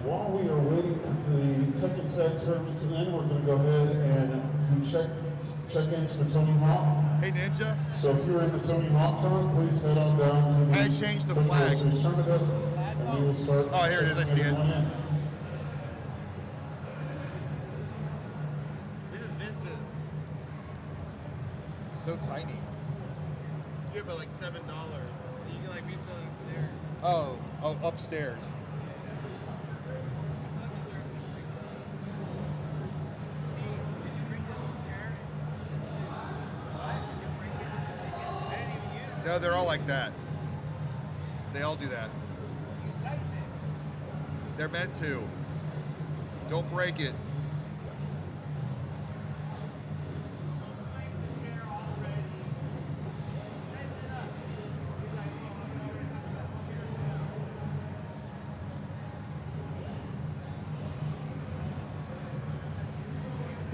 while we are waiting for the Tekken Tag tournament to end, we're going to go ahead and do check-ins for Tony Hawk. Hey, Ninja. So if you're in the Tony Hawk tournament, please head on down to the I changed the flag. Tournament desk, and we will start. Oh, here it is. I see it. This is Vince's. So tiny. You have like $7. You can like refill it upstairs. Oh, upstairs. No, they're all like that. They all do that. They're meant to. Don't break it.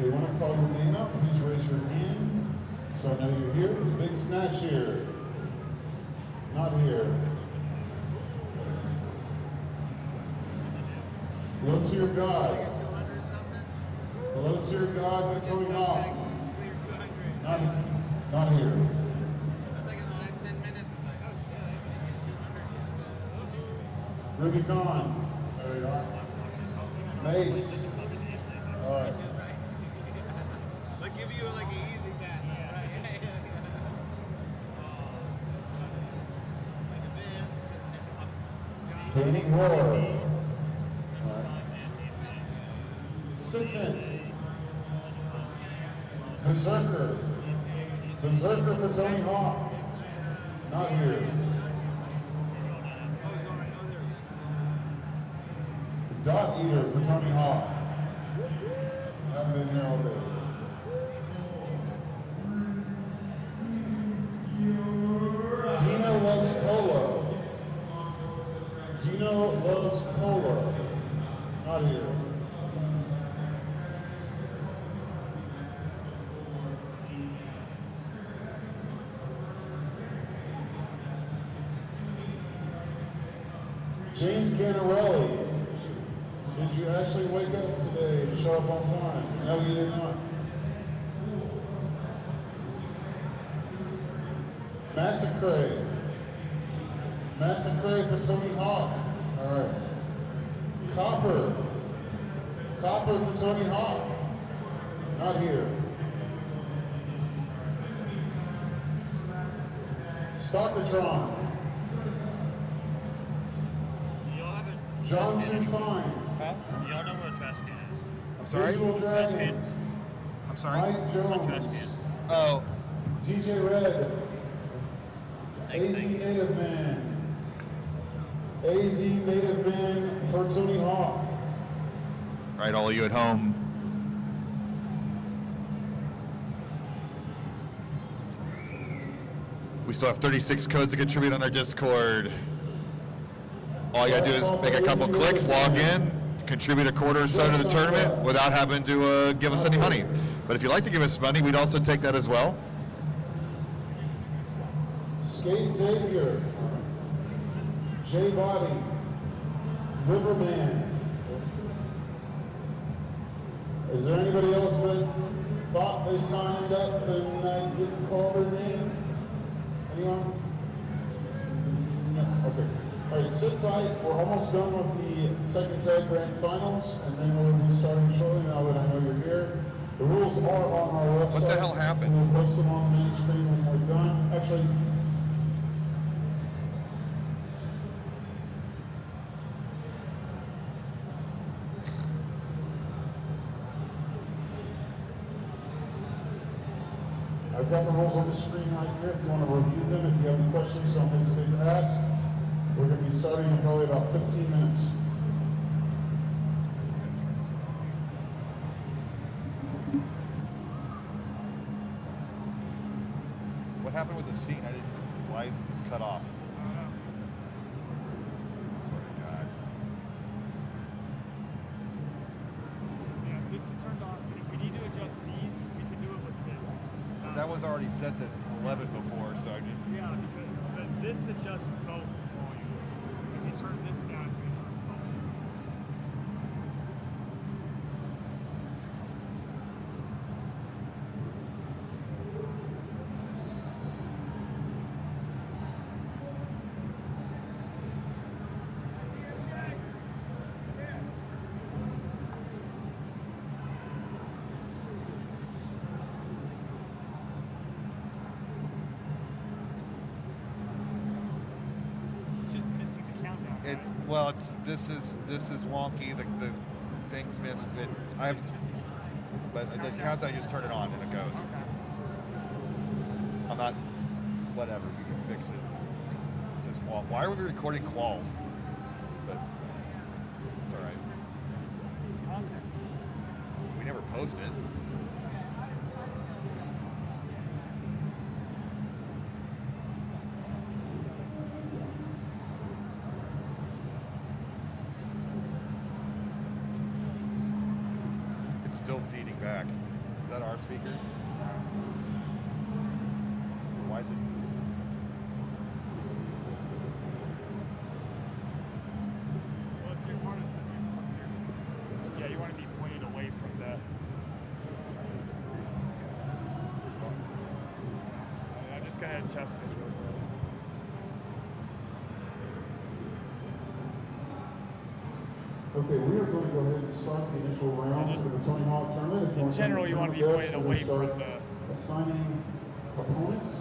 Okay, when I call your name up, please raise your hand so I know you're here. There's Big Snatch here. Not here. Hello to your God. Hello to your God for Tony Hawk. Not here. That's like in the last 10 minutes. It's like, oh shit, I haven't Ruby Khan. There you are. Mace. All right. They'll give you like an easy bet, right? Like a Vince. Danny Roar. 6-inch. Berserker. Berserker for Tony Hawk. Not here. Dot Eater for Tony Hawk. Haven't been here all day. Dino loves cola. Dino loves cola. Not here. James Ganarelli. Did you actually wake up today and show up on time? No, you did not. Massacre. Massacre for Tony Hawk. All right. Copper. Copper for Tony Hawk. Not here. Stockatron. John Too Fine. Huh? Y'all know where a trash can is. I'm sorry? Visual Dragon. I'm sorry? Mike Jones. Trash can. Oh. DJ Red. AZ Native Man. AZ Native Man for Tony Hawk. All right, all of you at home. We still have 36 codes to contribute on our Discord. All you gotta do is make a couple clicks, log in, contribute a quarter or so to the tournament without having to give us any money. But if you'd like to give us money, we'd also take that as well. Skate Xavier. J Body. Riverman. Is there anybody else that thought they signed up and didn't call their name? Anyone? No. Okay. All right, sit tight. We're almost done with the Tekken Tag Grand Finals, and then we'll be starting shortly now that I know you're here. The rules are on our website. What the hell happened? We'll post them on the main screen when we're done. Actually, I've got the rules on the screen right here if you want to review them. If you have any questions, don't hesitate to ask. We're going to be starting in probably about 15 minutes. What happened with the scene? Why is this cut off? I swear to God. Yeah, this is turned off. If we need to adjust these, we can do it with this. That was already set to 11 before, so I didn't. Yeah, but this adjusts both volumes. So if you turn this down, it's going to turn both. This is wonky. The things missed. But the countdown, you just turn it on and it goes. I'm not. Whatever. You can fix it. It's just qual. Why are we recording quals? But it's all right. It's content. We never post it. Still feeding back. Is that our speaker? Why is it? Well, it's your hardest. Yeah, you want to be pointed away from the. I'm just gonna test this real quick. Okay, we are going to go ahead and start the initial round for the Tony Hawk tournament. If In general, you want to be pointed away from start the. assigning opponents.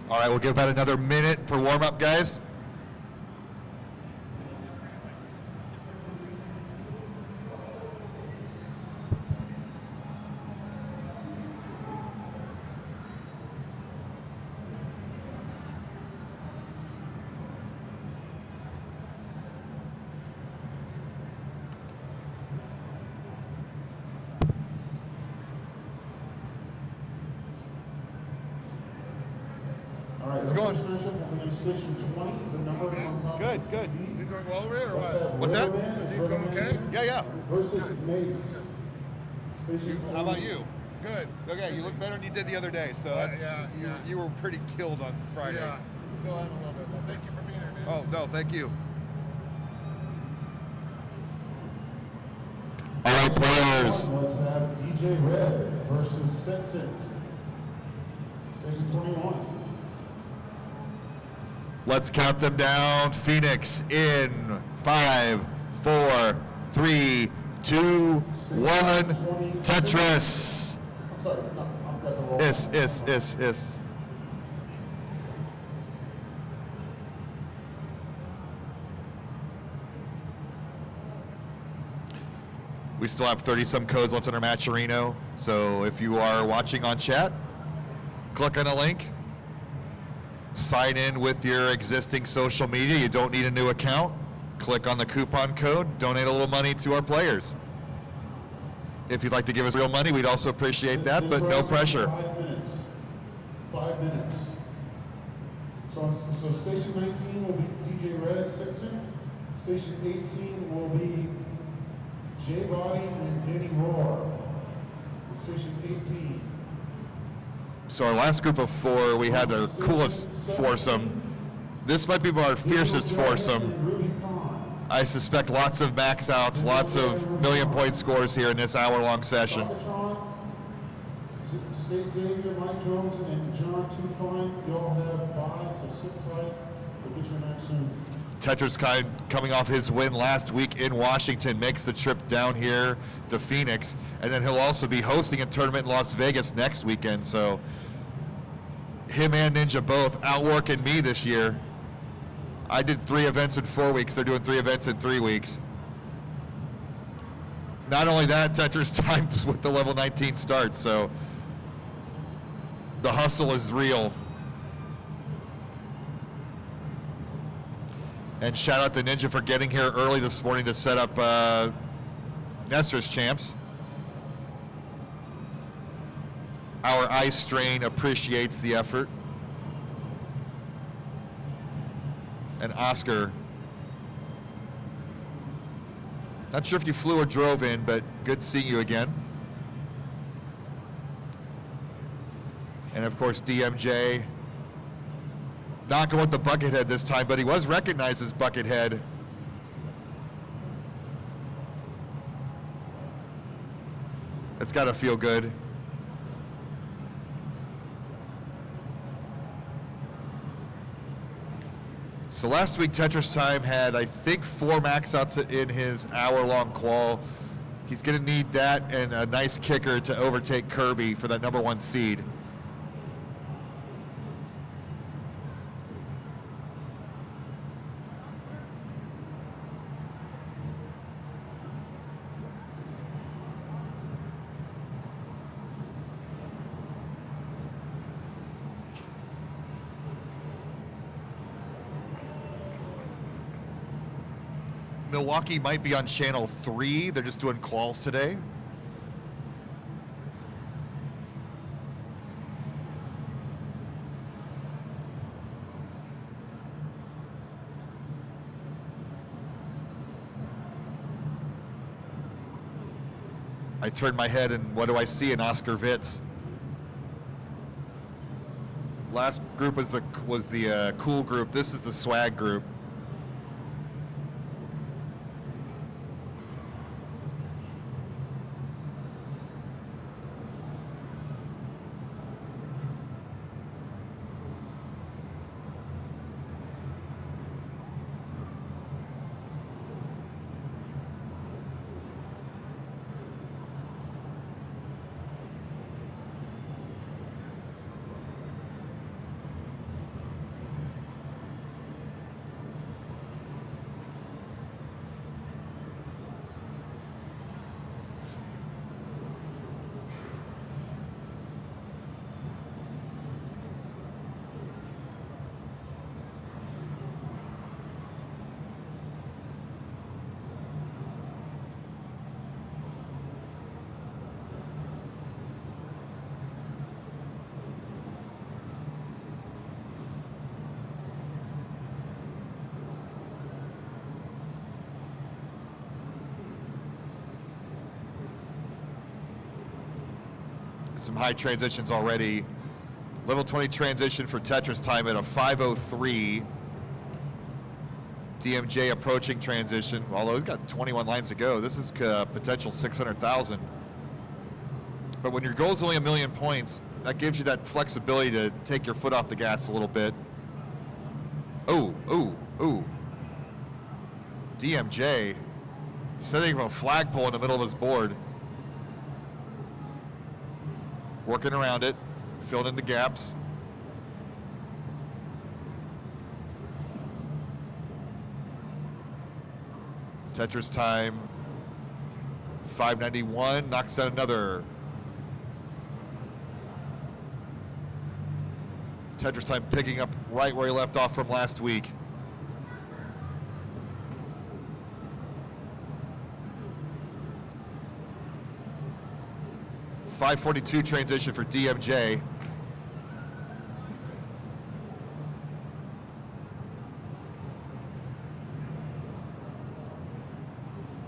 All right, we'll give about another minute for warm-up, guys. All right, It's the going. first matchup will be in station 20. The number is on top. Good, of the good. TV. You doing well over here or Let's what? have What's that? Rubberman Is he feeling okay? Yeah. versus Mace. Station How about 20. you? Good. Okay, you look better than you did the other day. So that's, you were pretty killed on Friday. Yeah. Still am a little bit, but thank you for being here, man. Oh no, thank you. All right, players. Let's have DJ Red versus Sexton. Station 21. Let's count them down. Phoenix in 5, 4, 3, 2, 1. Tetris. I'm sorry, no, I've got the wrong Is. We still have 30-some codes left in our Matcherino. So if you are watching on chat, click on a link. Sign in with your existing social media. You don't need a new account. Click on the coupon code. Donate a little money to our players. If you'd like to give us real money, we'd also appreciate that, but no pressure. 5 minutes. 5 minutes. So station 19 will be DJ Red, Sexton. Station 18 will be J-Body and Danny Roar. Station 18. So our last group of 4, we had the coolest foursome. This might be our fiercest foursome. I suspect lots of max outs, lots of million-point scores here in this hour-long session. State Xavier, Mike Jones, and John Tufine, y'all have buys, so sit tight. We'll get you next soon. Tetris coming off his win last week in Washington makes the trip down here to Phoenix, and then he'll also be hosting a tournament in Las Vegas next weekend. So him and Ninja both outworking me this year. I did 3 events in 4 weeks. They're doing 3 events in 3 weeks. Not only that, Tetris times with the level 19 start, so the hustle is real. And shout out to Ninja for getting here early this morning to set up Nestor's champs. Our ice strain appreciates the effort. And Oscar, not sure if you flew or drove in, but good seeing you again. And of course, DMJ Not going with the bucket head this time, but he was recognized as bucket head. It's got to feel good. So last week, Tetris Time had, I think, 4 maxouts in his hour-long qual. He's going to need that and a nice kicker to overtake Kirby for that #1 seed. Milwaukee might be on channel 3. They're just doing quals today. I turned my head and what do I see? An Oscar Vitz. Last group was the cool group. This is the swag group. Some high transitions already. Level 20 transition for Tetris Time at a 5:03. DMJ approaching transition, although he's got 21 lines to go. This is potential 600,000. But when your goal is only 1,000,000 points, that gives you that flexibility to take your foot off the gas a little bit. Ooh. DMJ setting a flagpole in the middle of his board. Working around it, filling in the gaps. Tetris Time, 591, knocks out another. Tetris Time picking up right where he left off from last week. .542 transition for DMJ.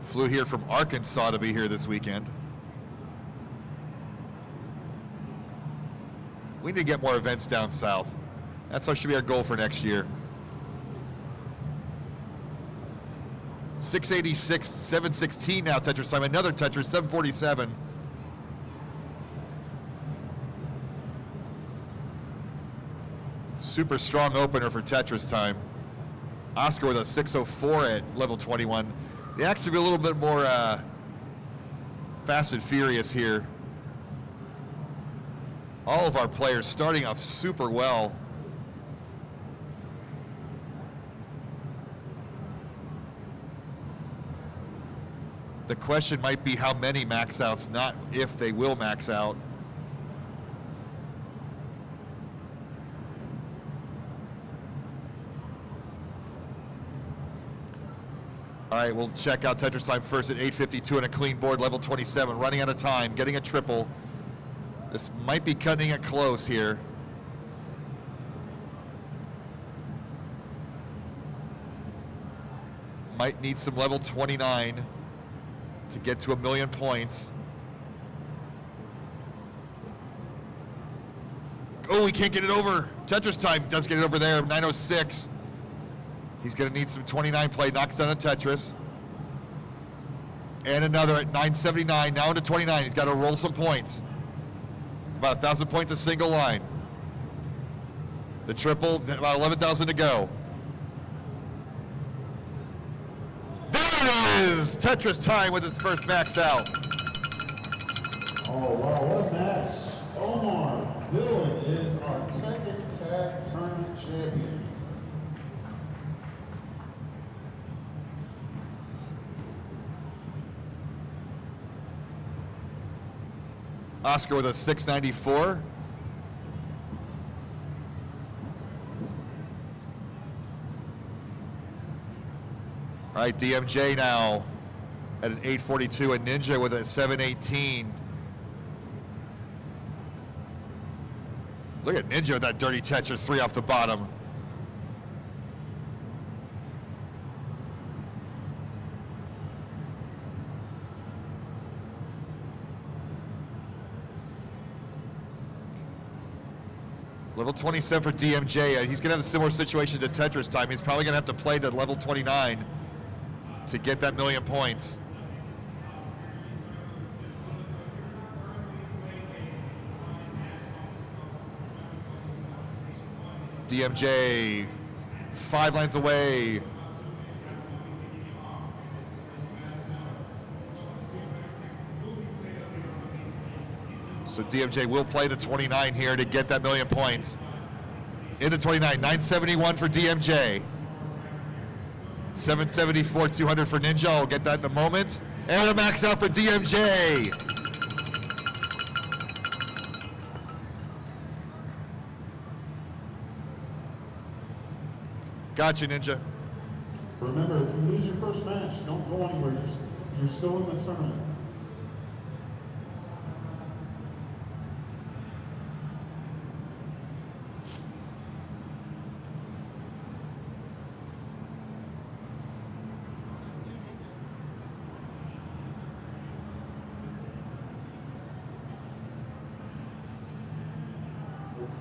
Flew here from Arkansas to be here this weekend. We need to get more events down south. That's what should be our goal for next year. 686, 716 now Tetris Time. Another Tetris, 747. Super strong opener for Tetris Time. Oscar with a 604 at level 21. They actually be a little bit more fast and furious here. All of our players starting off super well. The question might be how many max outs, not if they will max out. All right, we'll check out Tetris Time first at 8:52 on a clean board, level 27, running out of time, getting a triple. This might be cutting it close here. Might need some level 29 to get to 1,000,000 points. Oh, he can't get it over. Tetris time does get it over there. 906. He's going to need some 29 play. Knocks down a Tetris. And another at 979. Now into 29. He's got to roll some points. About 1,000 points a single line. The triple, about 11,000 to go. There it is! Tetris time with its first max out. Oh, wow, what a match. Omar Dillon is our second tag tournament champion. Oscar with a 694. All right, DMJ now at an 842, and Ninja with a 718. Look at Ninja with that dirty Tetris 3 off the bottom. Level 27 for DMJ. He's going to have a similar situation to Tetris time. He's probably going to have to play to level 29 to get that 1,000,000 points. DMJ 5 lines away. So DMJ will play to 29 here to get that 1,000,000 points. Into 29, 971 for DMJ. 774, 200 for Ninja. I'll get that in a moment. And a max out for DMJ. Gotcha, Ninja. Remember, if you lose your first match, don't go anywhere. You're still in the tournament.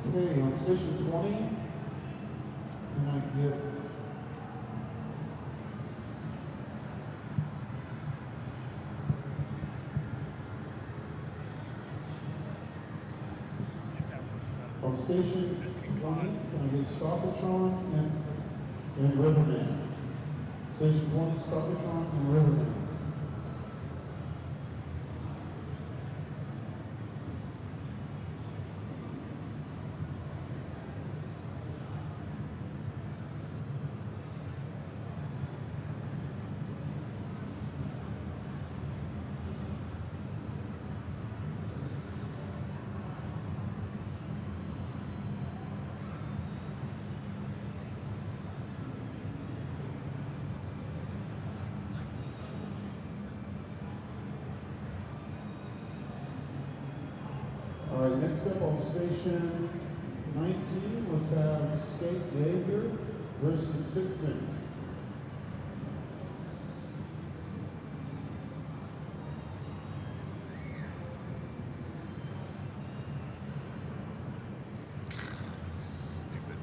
Okay, on station 20, can I get See if that works better. on station This can 20, cause- can I get Stockatron and Riverman? Station 20, Stockatron and Riverman. All right, next up on station 19, let's have Skate Xavier versus 6 Cent. Stupid.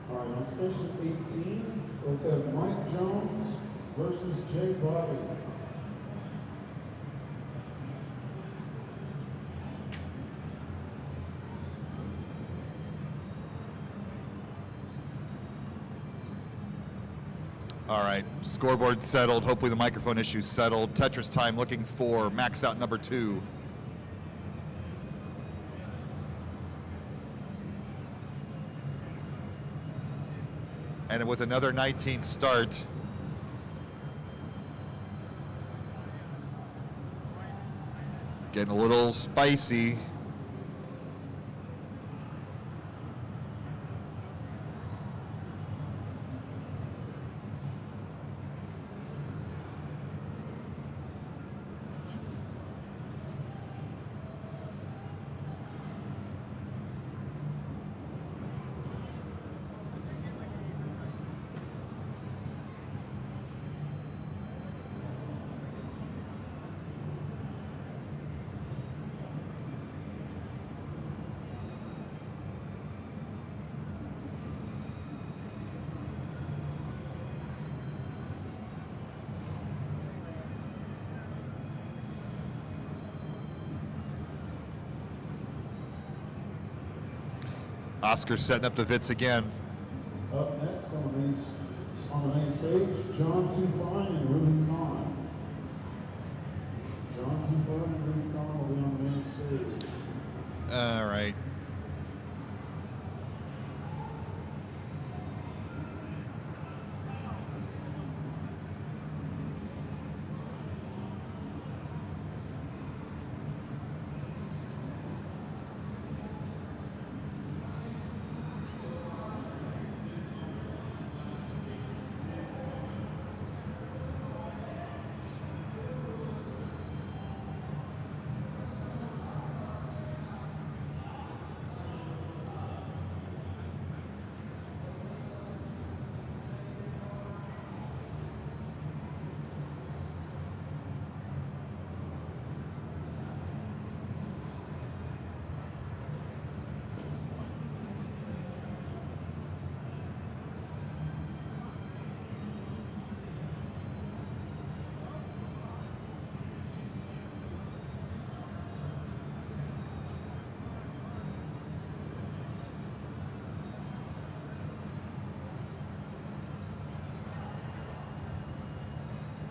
All right, on station 18, let's have Mike Jones versus Jay Bobby. All right, scoreboard settled. Hopefully the microphone issue's settled. Tetris time looking for max out number 2. And with another 19 start, getting a little spicy. Oscar's setting up the Vitz again. Up next on the main stage, John Tufine and Ruby Kahn. John Tufine and Ruby Kahn will be on the main stage. All right.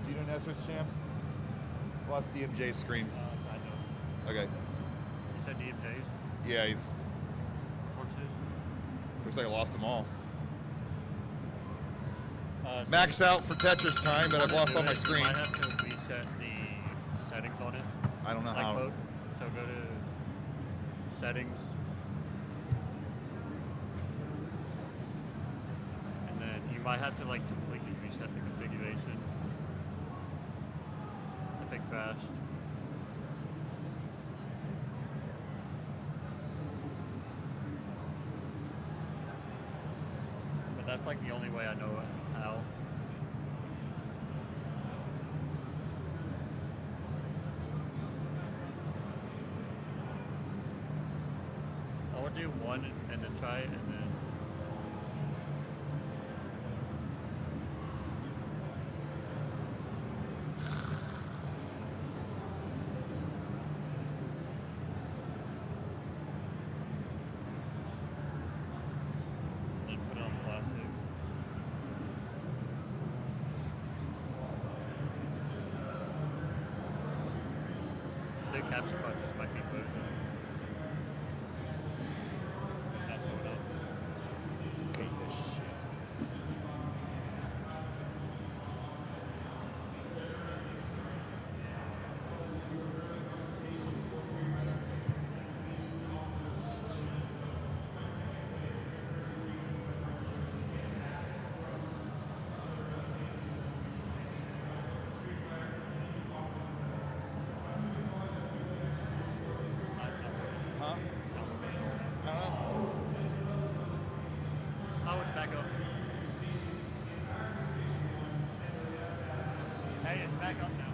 Do you know Nesmith's champs? Well, that's DMJ's screen. Kind of. Okay. You said DMJs? Yeah, he's. Torches? Looks like I lost them all. So Max out for Tetris time, but I've lost all my You screens. might have to reset the settings on it. I don't know Like how. code. So go to settings. And then you might have to like completely reset the configuration. If it crashed. But that's like the only way I know how. I would do one and then try it and then. Then put it on plastic. The capture card just might be frozen. It's not showing up. Hate this shit. Huh? I don't know. Oh, it's back up. Hey, it's back up now.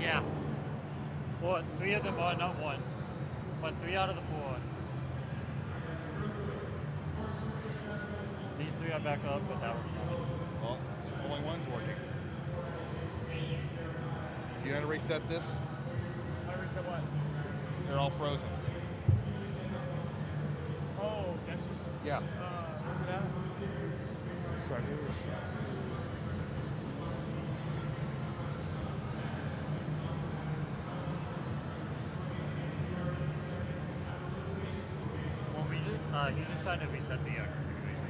Yeah. Well, 3 of them are, not 1. But 3 out of the 4. These 3 are back up, but that one's not. Well, only one's working. Do you know how to reset this? I reset what? They're all frozen. Oh, that's just. Yeah. Where's it at? This right here. Well, he's just trying to reset the configuration.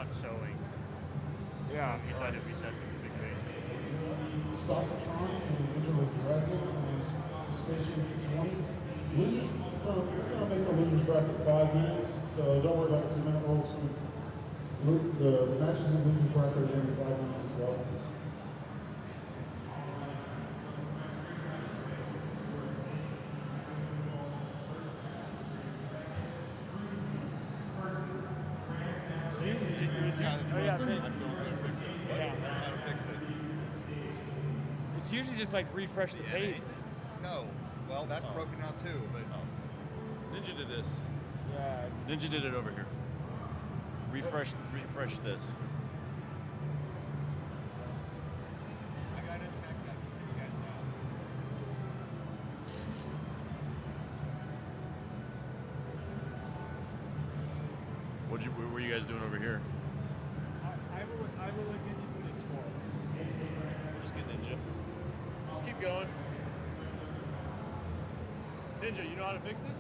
not showing. Yeah. You try to reset the configuration. Stockatron and Digital Dragon on station 20. Losers, we're gonna make the losers bracket 5 minutes, so don't worry about the 2-minute rules. The matches in losers bracket are gonna be 5 minutes as well. So usually, How to fix it. it's usually just like refresh the page. No. Well, that's broken now too, but Ninja did this. Yeah. Ninja did it over here. Refresh this. I got it max out just so you guys know. What were you guys doing over here? I will give you the score. Just get Ninja. Just keep going. Ninja, you know how to fix this?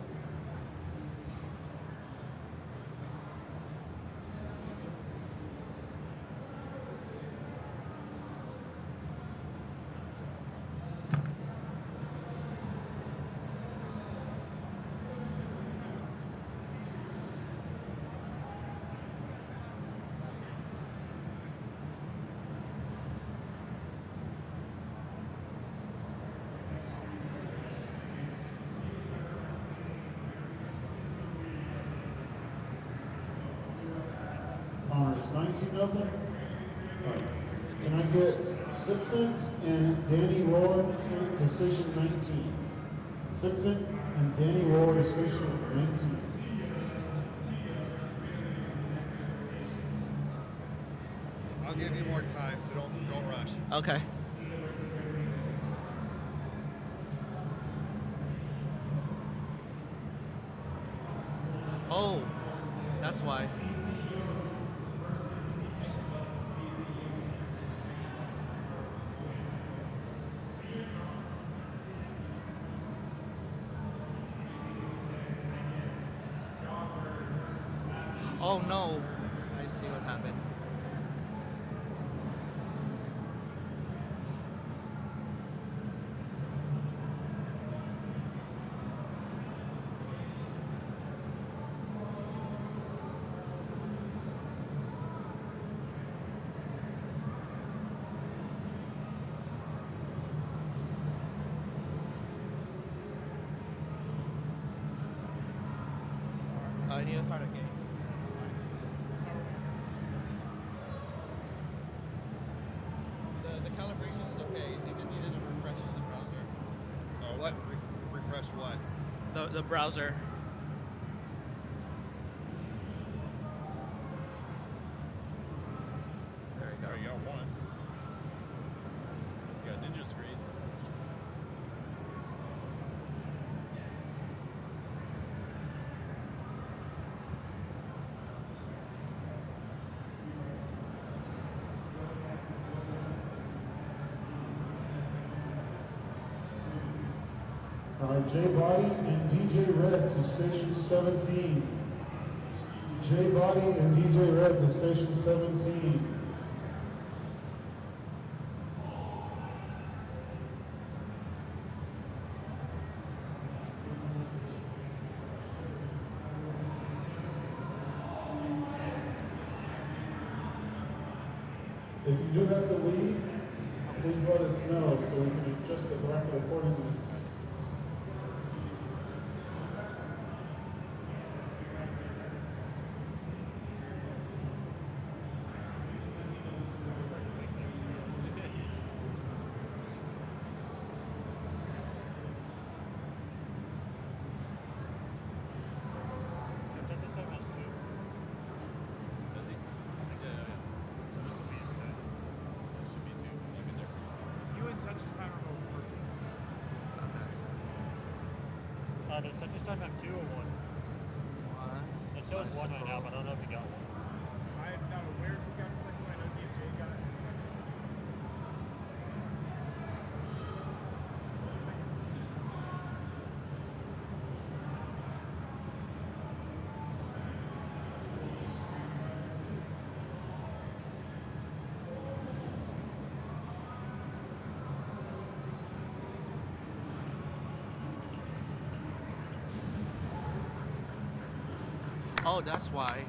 Connors 19 open. Can I get 6 cents and Danny Roar to station 19? 6 cent and Danny Roar to station 19. I'll give you more time, so don't rush. Okay. Oh, that's why. Oh no, I see what happened. I need to start a game. The calibration is okay. They just needed to refresh the browser. Oh, what? Refresh what? The browser. There we go. There you got one. You got Ninja screen. All right, J Body and DJ Red to station 17. J Body and DJ Red to station 17. If you do have to leave, please let us know so we can adjust the bracket accordingly. Does he? Yeah. Should be two. Like in there. You and Touch's time are both working. Okay. Does Touch's time have 2 or 1? One. It shows 1 right now, but I don't know if you got 1. I'm not aware if you got a second one. I know DJ got it in a second. Oh, that's why.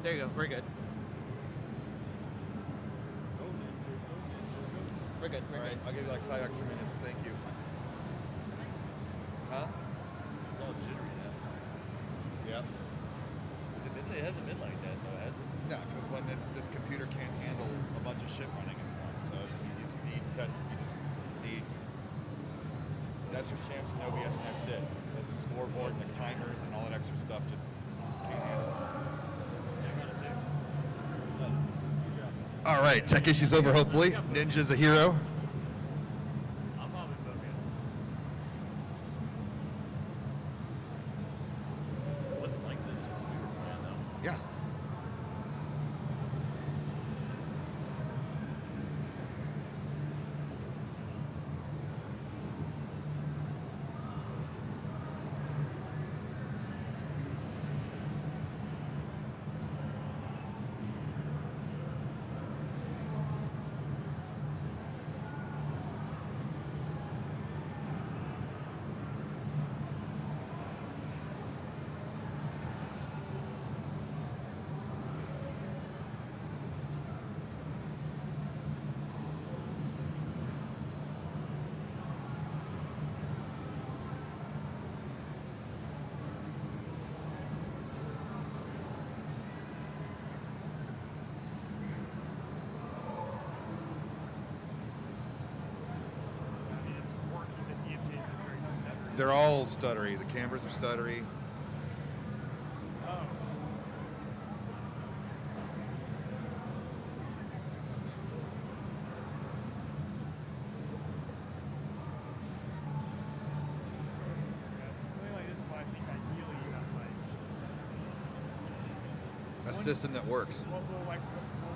There you go. We're good. We're good. We're All right, good. I'll give you like 5 extra minutes. Thank you. Huh? It's all jittery now. Yep. It hasn't been like that though, has it? No, because when this computer can't handle a bunch of shit running at once, so you just need that's your shams and OBS and that's it. The scoreboard and the timers and all that extra stuff just can't handle it. All right, tech issues over hopefully. Ninja's a hero. I'm probably booking. It wasn't like this when we were playing though. Yeah. I mean, it's working. The DMJs is very stubborn. They're all stuttery. The cameras are stuttery. Oh. Yeah, something like this is why I think ideally you have like A system that works.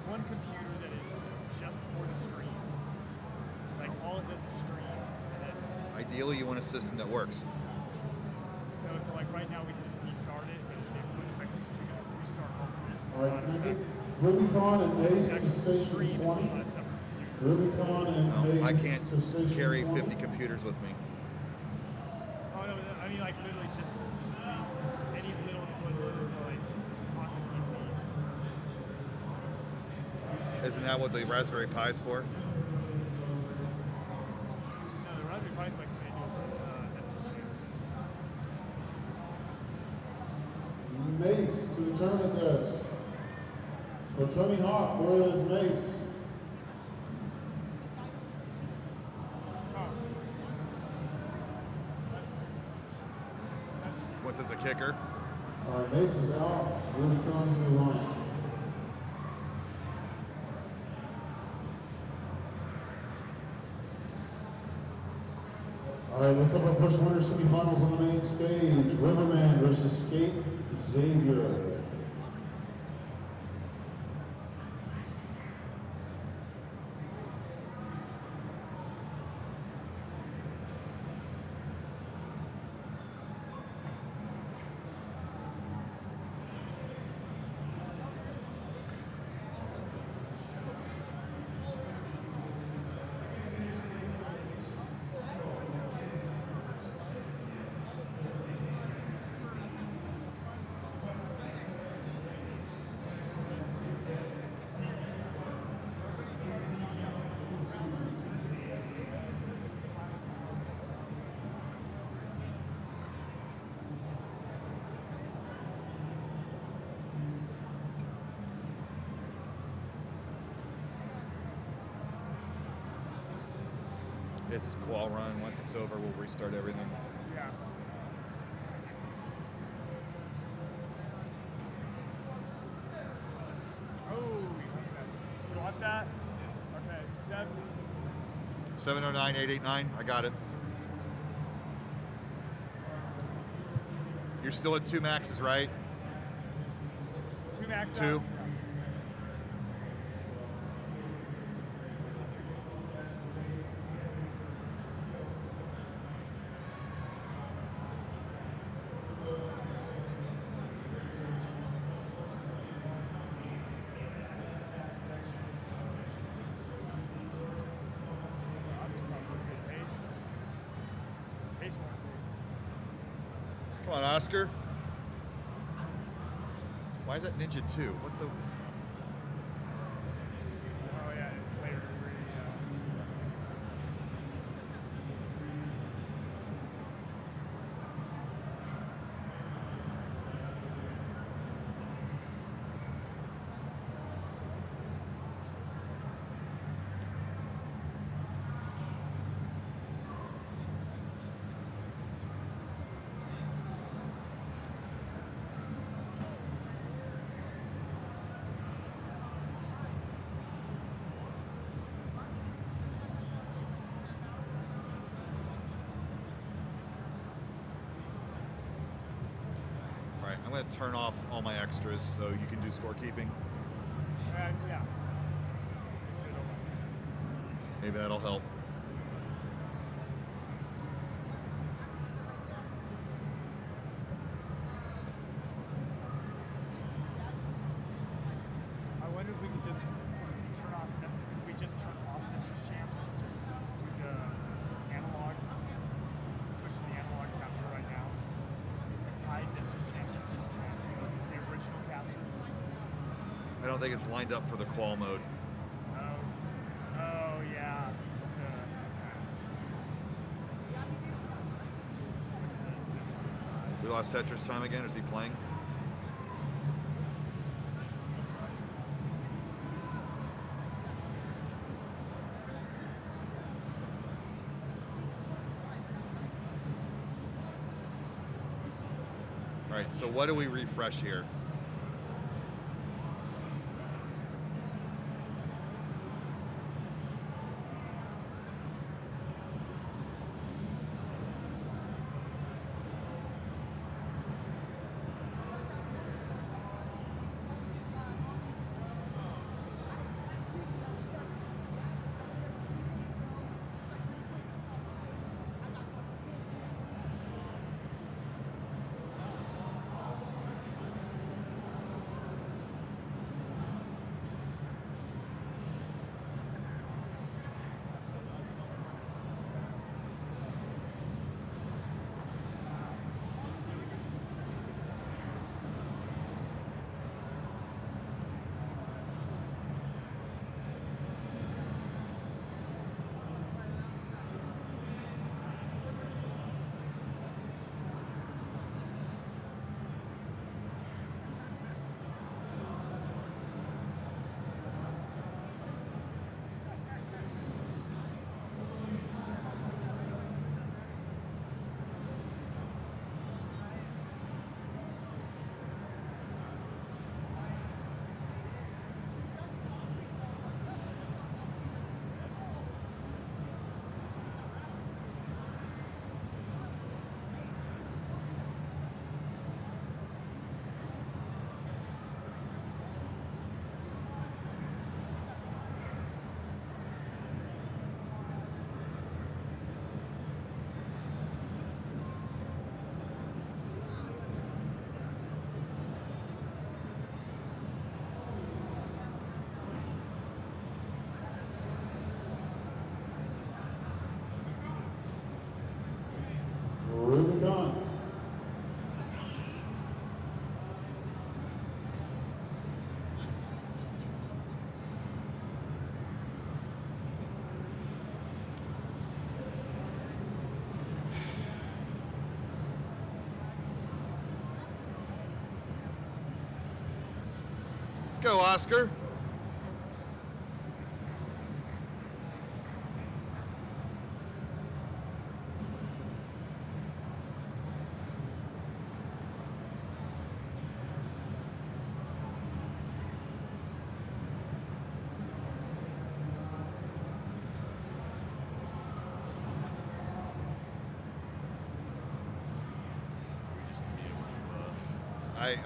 one computer that is just for the stream. Like all it does is stream, and then Ideally, you want a system that works. so like right now we can just restart it, but it wouldn't affect the stream. We can just restart all of this. All right, can I get Rubicon and Mace to station 20? Rubicon and Mace I can't to station carry 20? 50 computers with me. Oh no, I mean like literally just any little equivalent is like on the PCs. Isn't that what the Raspberry Pi is for? No, the Raspberry Pi is like something to do with SSGs. Mace to the tournament desk. For Tony Hawk, where is Mace? What's as a kicker? All right, Mace is out. Rubicon to the line. All right, let's have our first winner semifinals on the main stage. Riverman versus Skate Xavier. It's qual run. Once it's over, we'll restart everything. Yeah. Oh, you want that? Okay, 709-889. I got it. You're still at 2 maxes, right? two max Two. outs. Come on, Oscar. Why is that Ninja 2? What the? Oh yeah, player 3. All right, I'm going to turn off all my extras so you can do scorekeeping. Yeah. Just do it over. Maybe that'll help. I wonder if we could just turn off, if we just turn off Mr. Champs and just do the analog, switch to the analog capture right now. Hide Mr. Champs and switch to the original capture. I don't think it's lined up for the qual mode. Oh yeah. Just on the side. We lost Tetris time again. Is he playing? All right, so what do we refresh here? Rubicon. Let's go, Oscar.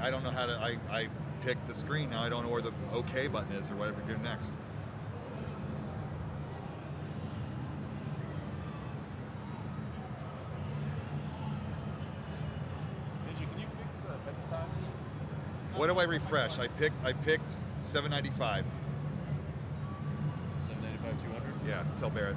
I don't know how to, I picked the screen, now I don't know where the OK button is or whatever to do next. Ninja, can you fix Tetris times? What do I refresh? I picked 795. 795, 200? Yeah, tell Barrett.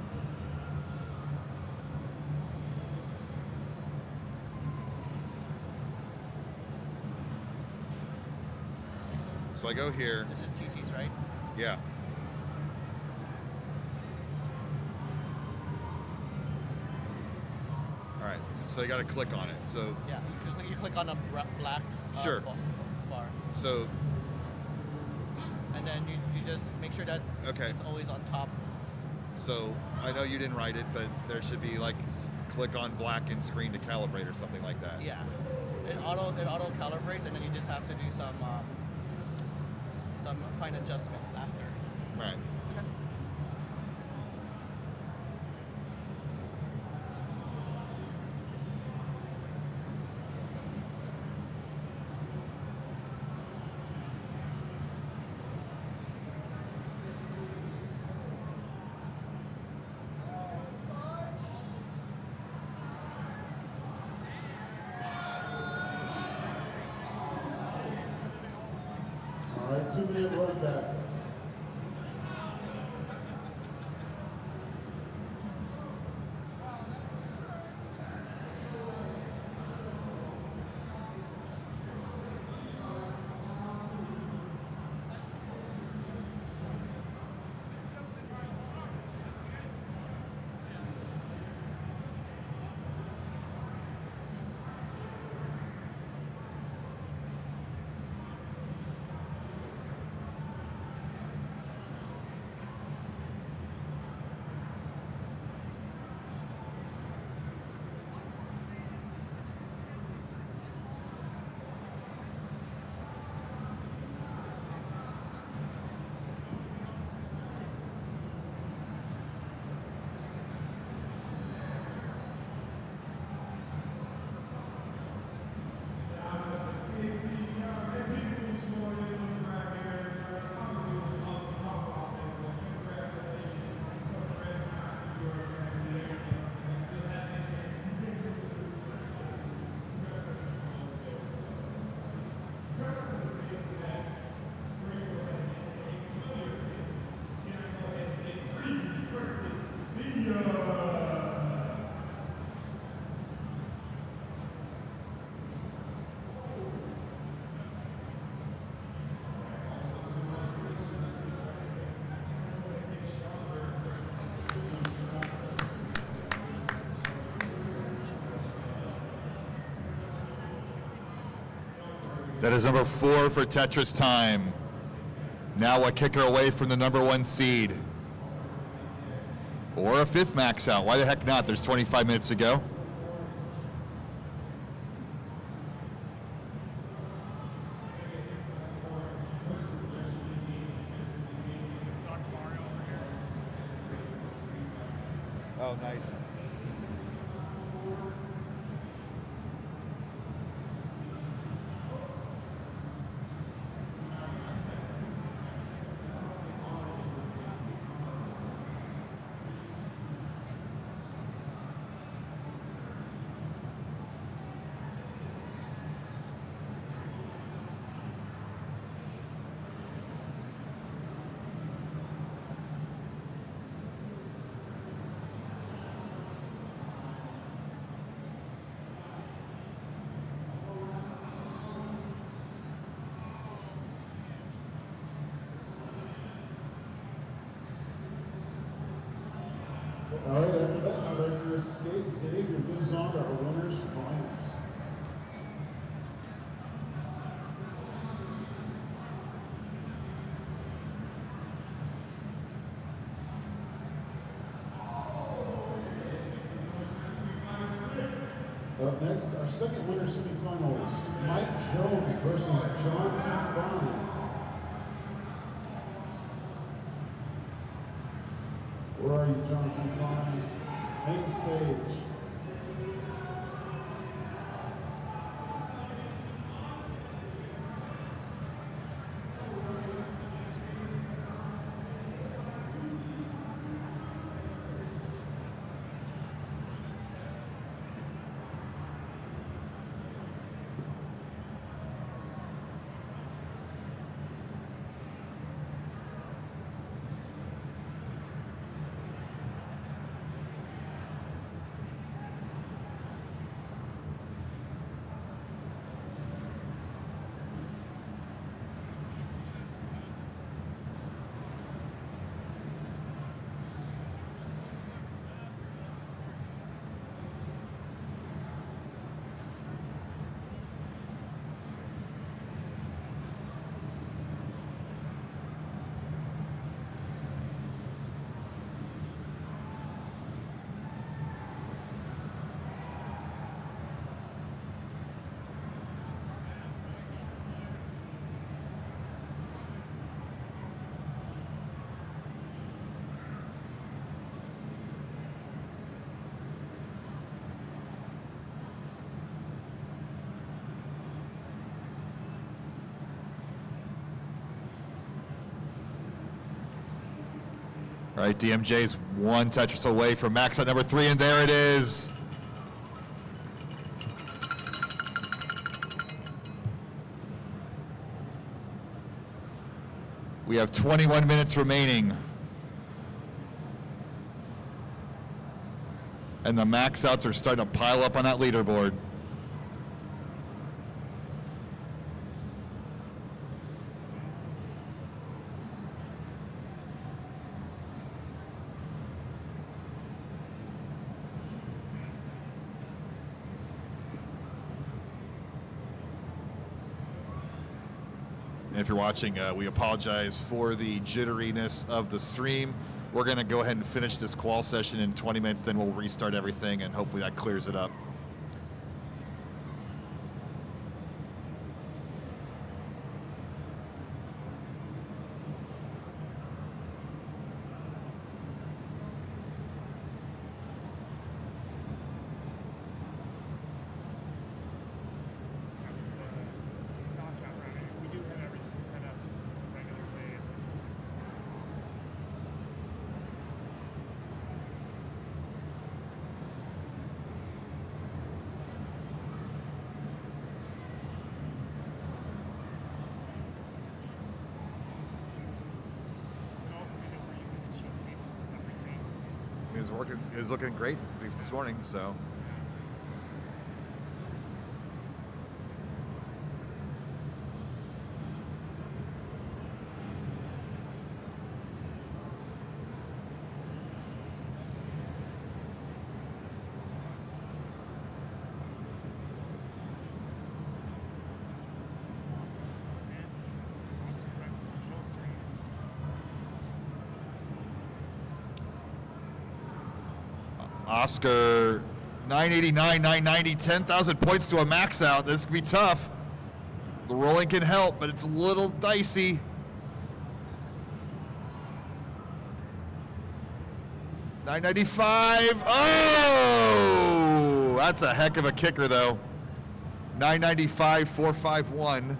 So I go here. This is TT's, right? Yeah. All right. So you got to click on it. So Yeah, you click on the black Sure. bar. So And then you just make sure that Okay. it's always on top. So I know you didn't write it, but there should be like click on black and screen to calibrate or something like that. Yeah. It auto calibrates, and then you just have to do some fine adjustments after. All right. Okay. All right, 2-minute run back. That is number 4 for Tetris time. Now a kicker away from the number 1 seed. Or a 5th max out. Why the heck not? There's 25 minutes to go. Dr. Mario over here. Oh, nice. All right, after that tiebreaker is saved, it moves on to our winners finals. Up next, our second winner semifinals, Mike Jones versus John T. Fine. Where are you, John T. Fine? Main stage. All right, DMJ's one Tetris away from max out number 3, and there it is. We have 21 minutes remaining. And the max outs are starting to pile up on that leaderboard. If you're watching, we apologize for the jitteriness of the stream. We're going to go ahead and finish this qual session in 20 minutes, then we'll restart everything, and hopefully that clears it up. Knockout round. We do have everything set up just the regular way. If it's it could also be that we're using the cheat tables for everything. It was looking great this morning, so. Oscar, 989, 990, 10,000 points to a max out. This could be tough. The rolling can help, but it's a little dicey. $995. Oh, that's a heck of a kicker, though. 995, 451.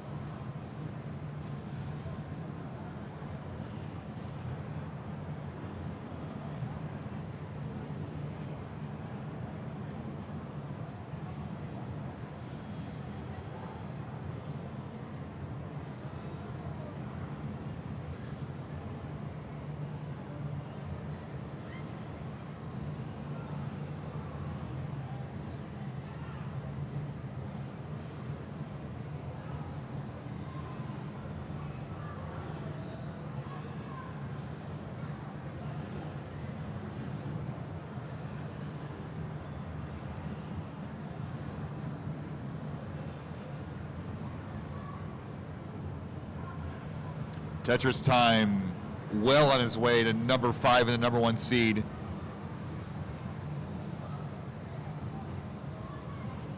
Tetris Time well on his way to number 5 and the number 1 seed.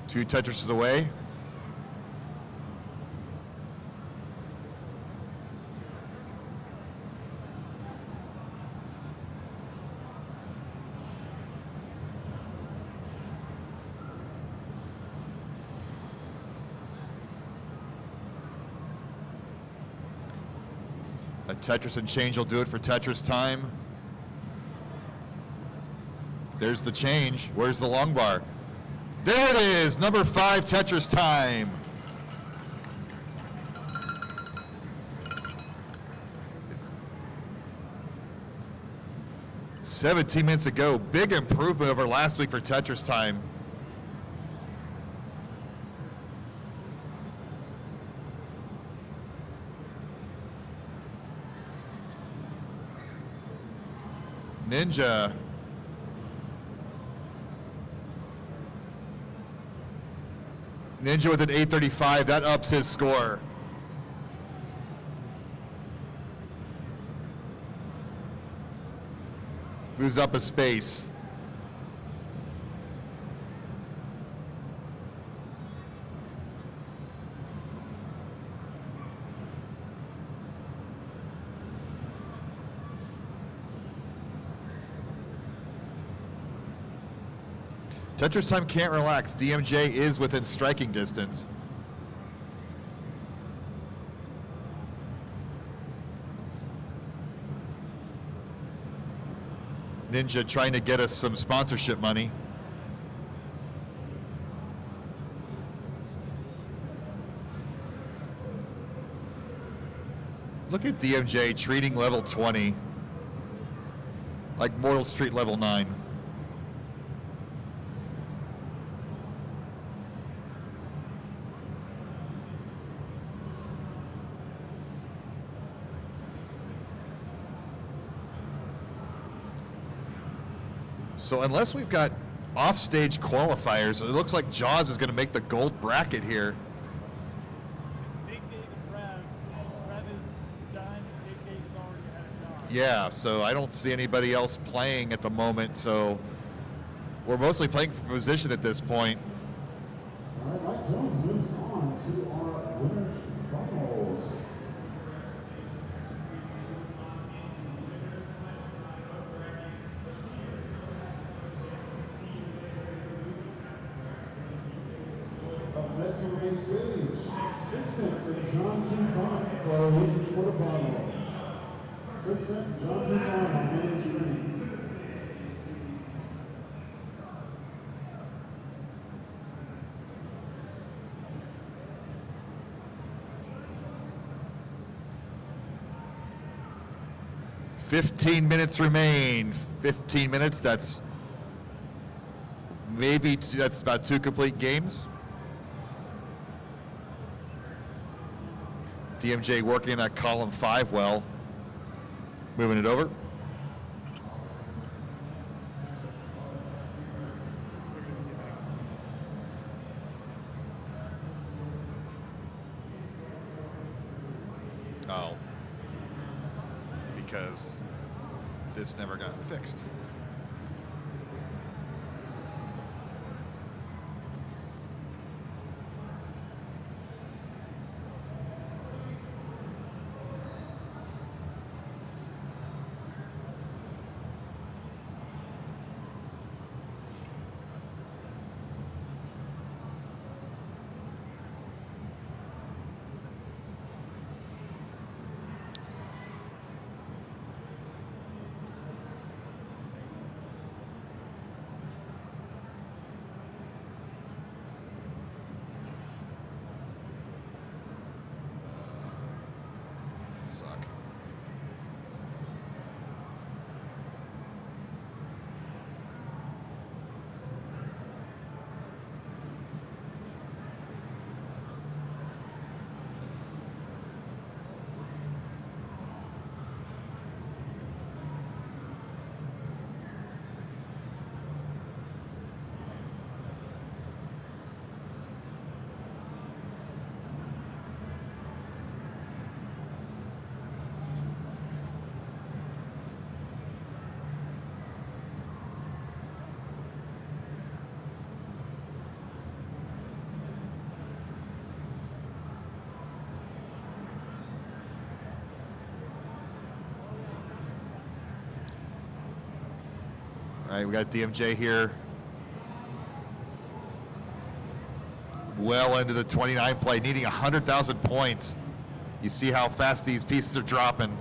2 Tetrises away. A Tetris and change will do it for Tetris Time. There's the change. Where's the long bar? There it is, number 5 Tetris Time. "17 minutes ago, big improvement over last week for Tetris Time. Ninja. Ninja with an 835, that ups his score. Moves up a space. Tetris Time can't relax. DMJ is within striking distance. Ninja trying to get us some sponsorship money. Look at DMJ treating level 20 like Mortal Street level 9. So unless we've got offstage qualifiers, it looks like Jaws is going to make the gold bracket here. Big Dave and Rev. Rev is done. Big Dave is already ahead of Jaws. Yeah, so I don't see anybody else playing at the moment, so we're mostly playing for position at this point. All right, Mike Jones moves on to our winners finals. Up next on the main stage, 6 cents and John Trufant for our losers quarterfinals. 6 cents, John Trufant on main screen. $15 minutes remain. 15 minutes, that's about 2 complete games. DMJ working at column 5 well. Moving it over. CTWC Phoenix. Oh. Because this never got fixed. Suck. All right, we got DMJ here. Well into the 29 play, needing 100,000 points. You see how fast these pieces are dropping.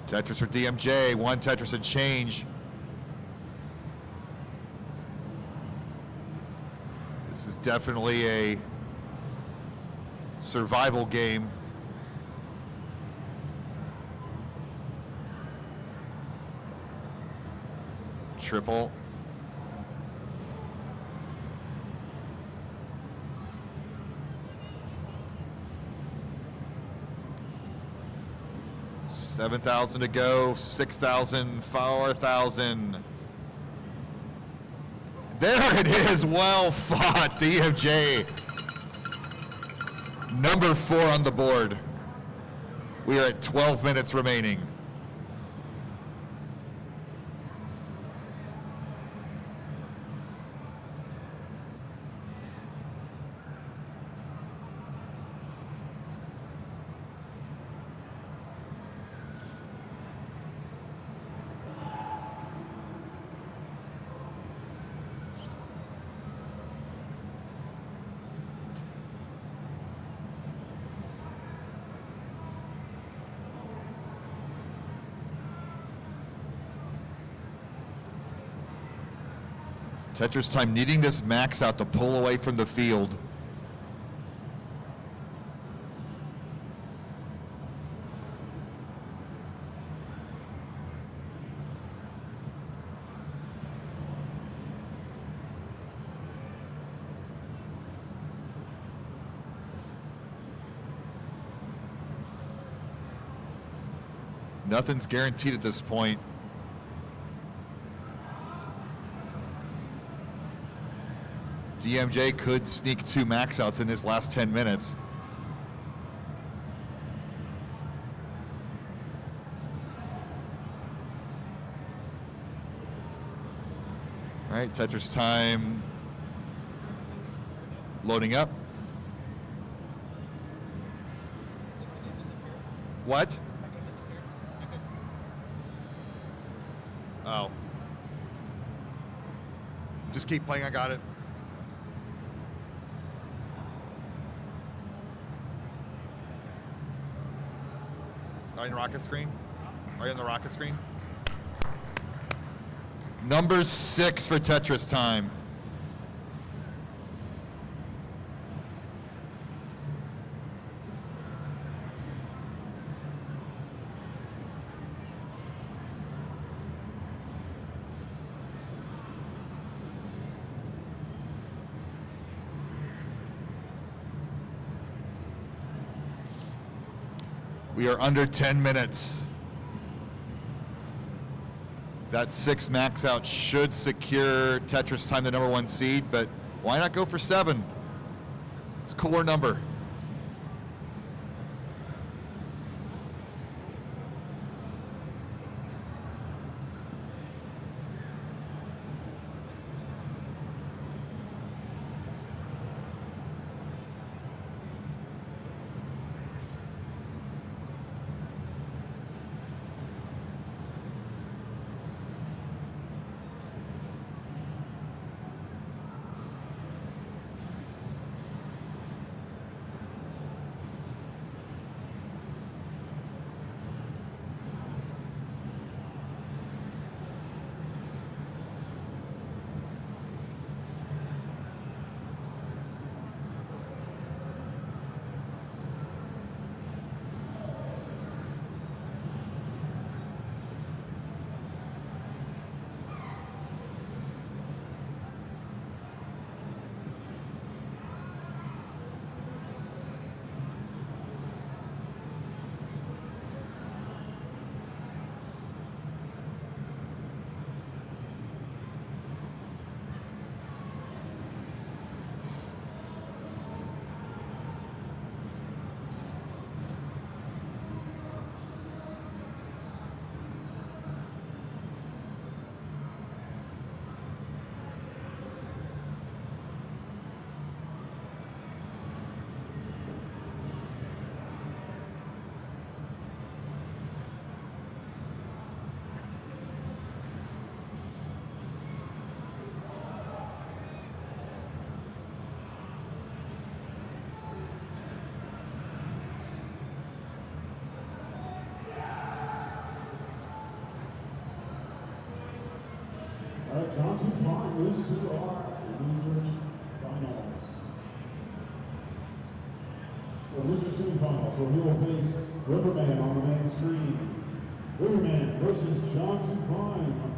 Tetris for DMJ, 1 Tetris and change. This is definitely a survival game. Triple. $7,000 to go, 6,000, 4,000. There it is, well fought, DMJ. Number 4 on the board. We are at 12 minutes remaining. Tetris Time needing this max out to pull away from the field. Nothing's guaranteed at this point. DMJ could sneak 2 max outs in his last 10 minutes. All right, Tetris Time loading up. What? Oh. Just keep playing, I got it. Are you in the rocket screen? Are you in the rocket screen? Number 6 for Tetris Time. We are under 10 minutes. That 6 max out should secure Tetris Time the number 1 seed, but why not go for 7? It's a cooler number. All right, John, 2-5 moves to our losers finals. The losers semifinals, where we will face Riverman on the main screen. Riverman versus John 2-5 on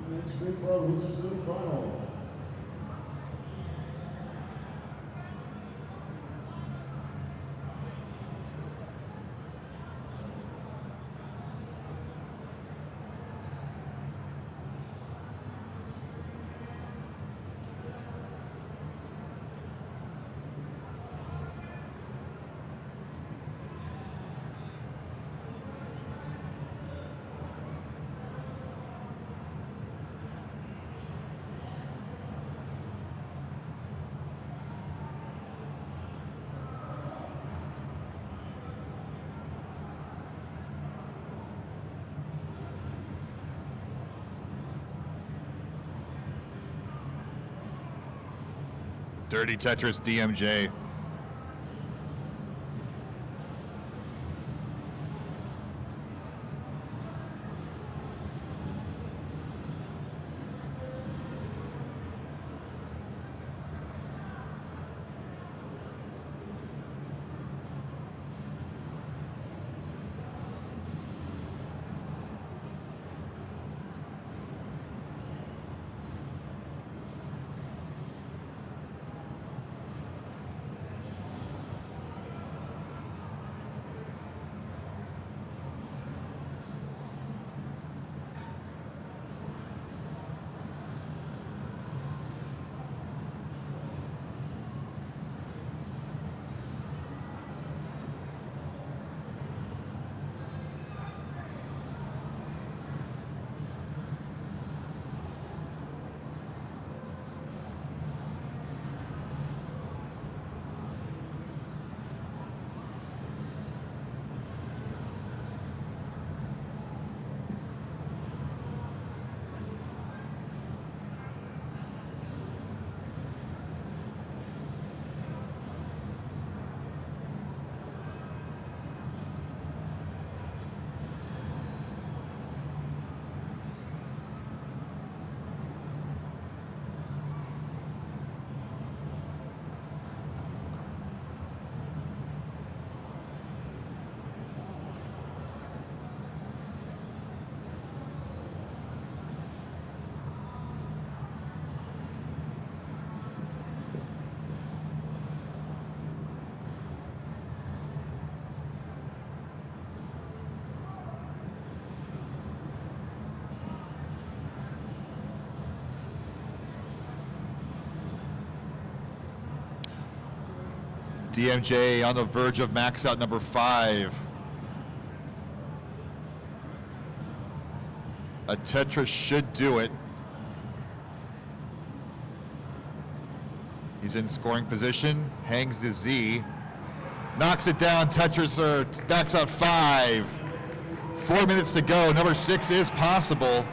the main screen for our losers semifinals. Dirty Tetris DMJ. DMJ on the verge of max out number 5. A Tetris should do it. He's in scoring position, hangs the Z, knocks it down. Tetris backs out 5. 4 minutes to go. Number 6 is possible.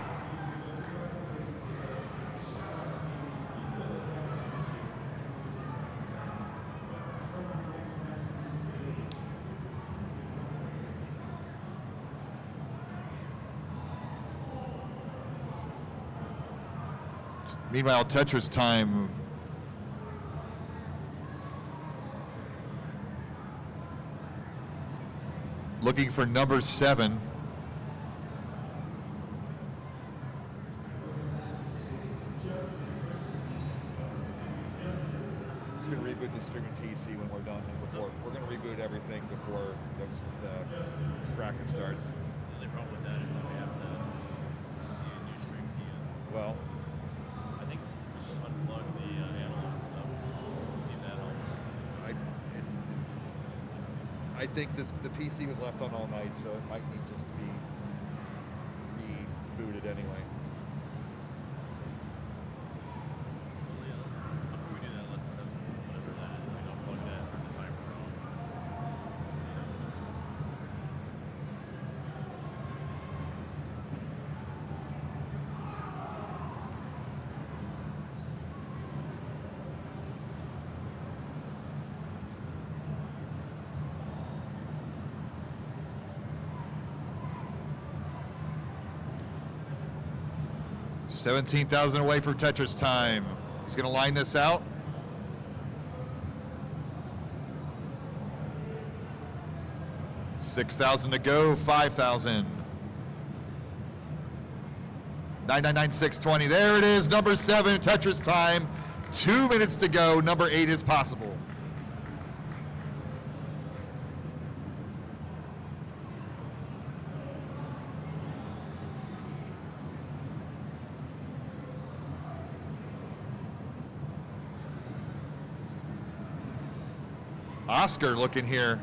Meanwhile, Tetris time. Looking for number 7. Just gonna reboot the streaming PC when we're done. We're gonna reboot everything before the bracket starts. The only problem with that is that we have to get a new stream key in. Well, I think we just unplug the analog stuff. See if that helps. I think the PC was left on all night, so it might need just to be rebooted anyway. Well, yeah, before we do that, let's test whatever that is. We don't plug that, turn the timer on. $17,000 away for Tetris time. He's going to line this out. $6,000 to go. 5,000. 999,620. There it is. Number 7. Tetris time. 2 minutes to go. Number 8 is possible. Oscar looking here.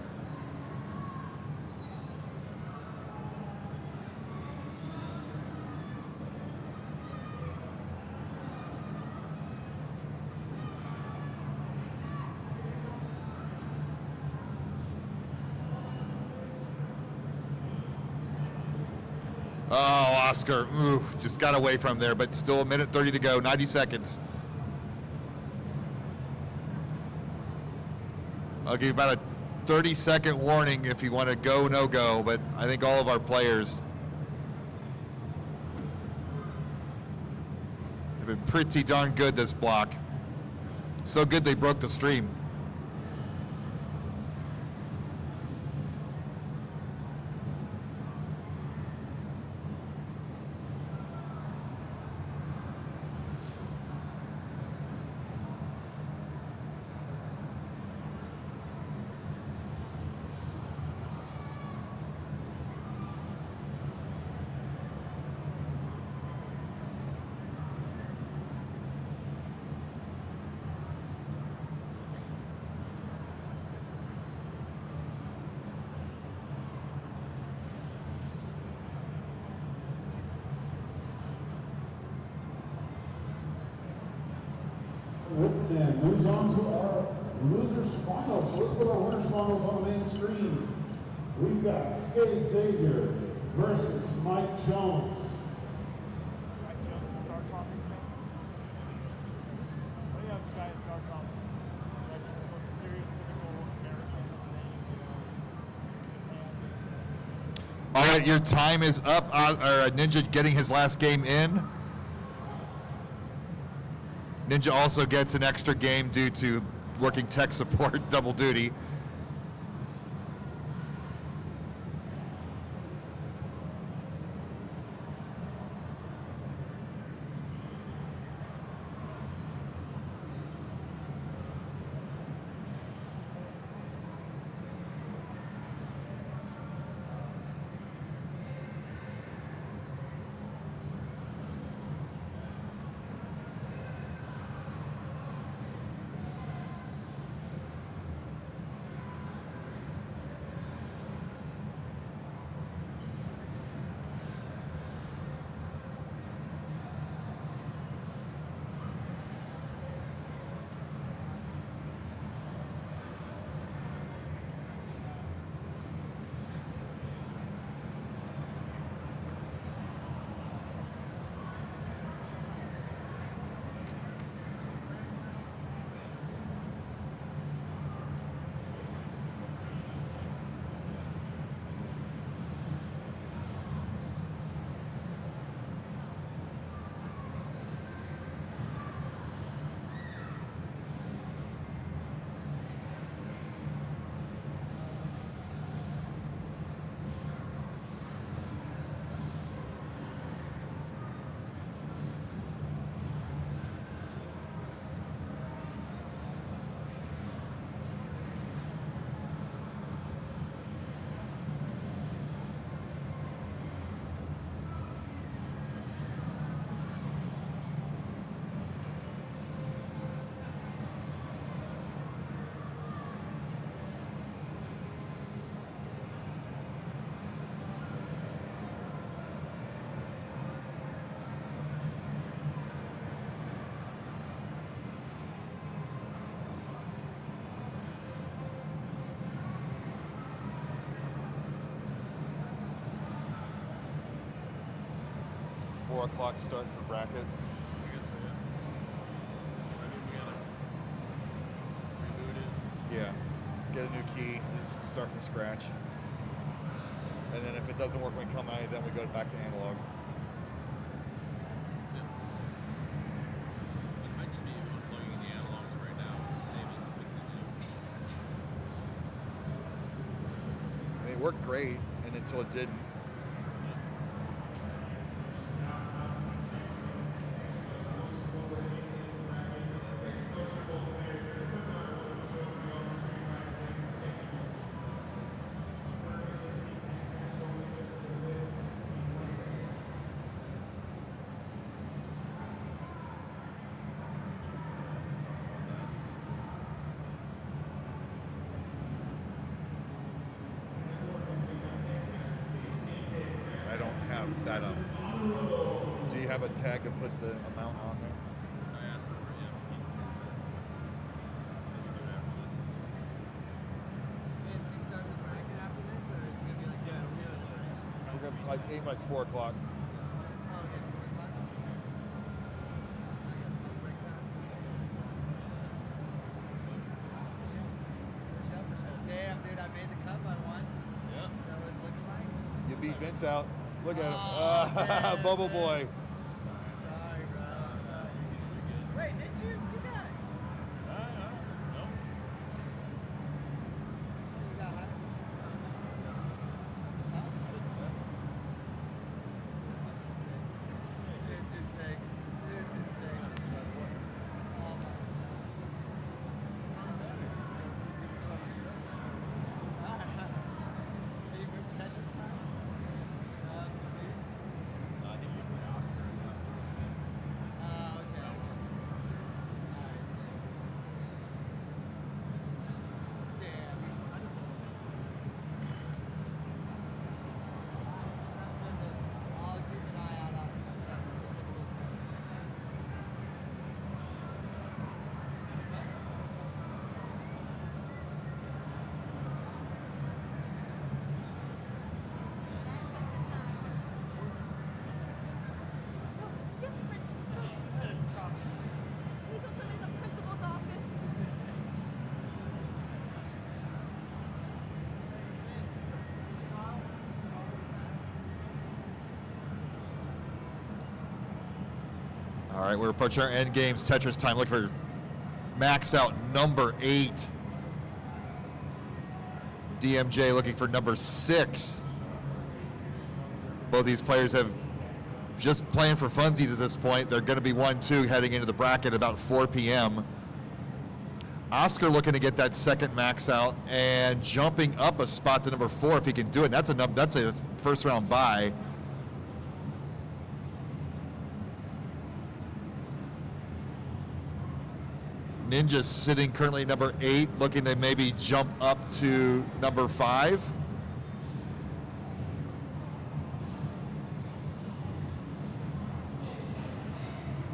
Oh, Oscar, ooh, just got away from there, but still 1:30 to go, 90 seconds. I'll give you about a 30-second warning if you want to go, no go, but I think all of our players have been pretty darn good this block. So good they broke the stream. And moves on to our losers finals. So let's put our winners finals on the main screen. We've got Skate Xavier versus Mike Jones. Mike Jones is Star Tropics fan. What do you have for guys Star Tropics? Like just the most stereotypical American name, Japan. All right, your time is up. Ninja getting his last game in. Ninja also gets an extra game due to working tech support, double duty. 4 o'clock start for bracket. I guess so, yeah. I mean, we gotta reboot it. Yeah. Get a new key, just start from scratch. And then if it doesn't work when we come out, then we go back to analog. Yeah. It might just be unplugging the analogs right now, saving, fixing it. It worked great, and until it didn't. I don't have that up. Do you have a tag to put the amount on there? I asked for it, yeah. He said it to us. Doesn't do it after this. Vince, you start the bracket after this, or is it gonna be like We're gonna aim like 4 o'clock. Oh, okay, 4 o'clock. So I guess no break time. For sure. Damn, dude, I made the cut by 1. Yeah. Is that what it's looking like? You beat Vince out. Look at him. Oh, man, Bubble man. boy. Sorry, bro. Sorry. Wait, did you? You got. No. You got high? Huh? Dude, too sick. Dude, too sick. Oh, my. Did you move Tetris times? No, that's what we do. I think you play Oscar in that. Okay. Alright, sick. Damn. I'll keep an eye out on that. Yes, please don't send me to the principal's office. All right, we're approaching our end games. Tetris time. Look for max out number 8. DMJ looking for number 6. Both these players have just playing for funsies at this point. They're going to be 1-2 heading into the bracket about 4 p.m. Oscar looking to get that second max out and jumping up a spot to number 4 if he can do it. That's a first round bye. Ninja sitting currently number 8, looking to maybe jump up to number 5.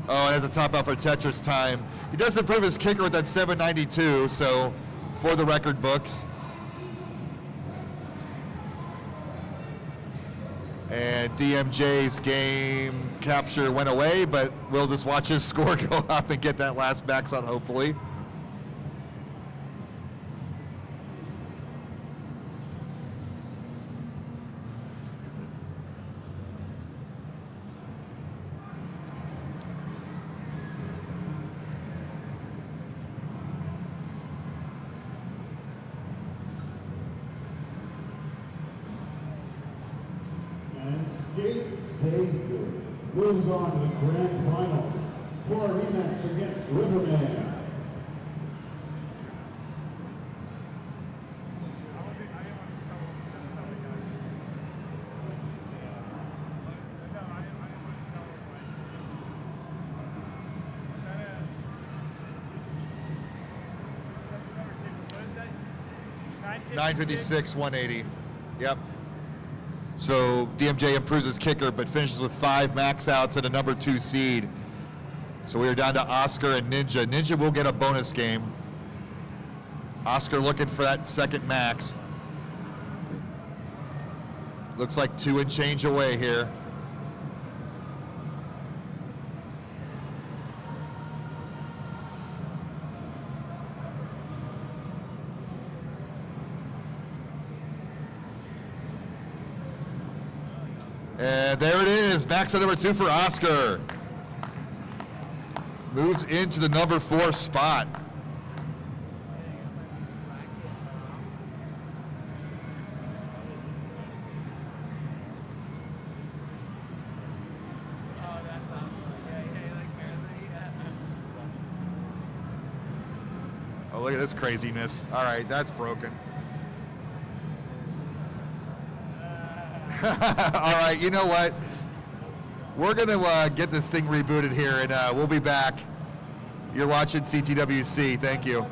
Oh, and at the top out for Tetris time. He does improve his kicker with that 792, so for the record books. And DMJ's game capture went away, but we'll just watch his score go up and get that last max out, hopefully. And Skate Savior moves on to the grand finals for a rematch against Riverman. I didn't want to tell him that's how we got it. No, I didn't want to tell him, what is that? 956, 180. Yep. So DMJ improves his kicker, but finishes with 5 max outs and a number 2 seed. So we are down to Oscar and Ninja. Ninja will get a bonus game. Oscar looking for that second max. Looks like 2 and change away here. And there it is, max out number 2 for Oscar. Moves into the number 4 spot. Oh, that's awesome. Yeah, like barely. Oh, look at this craziness. All right, that's broken. All right, you know what? We're going to get this thing rebooted here, and we'll be back. You're watching CTWC. Thank you.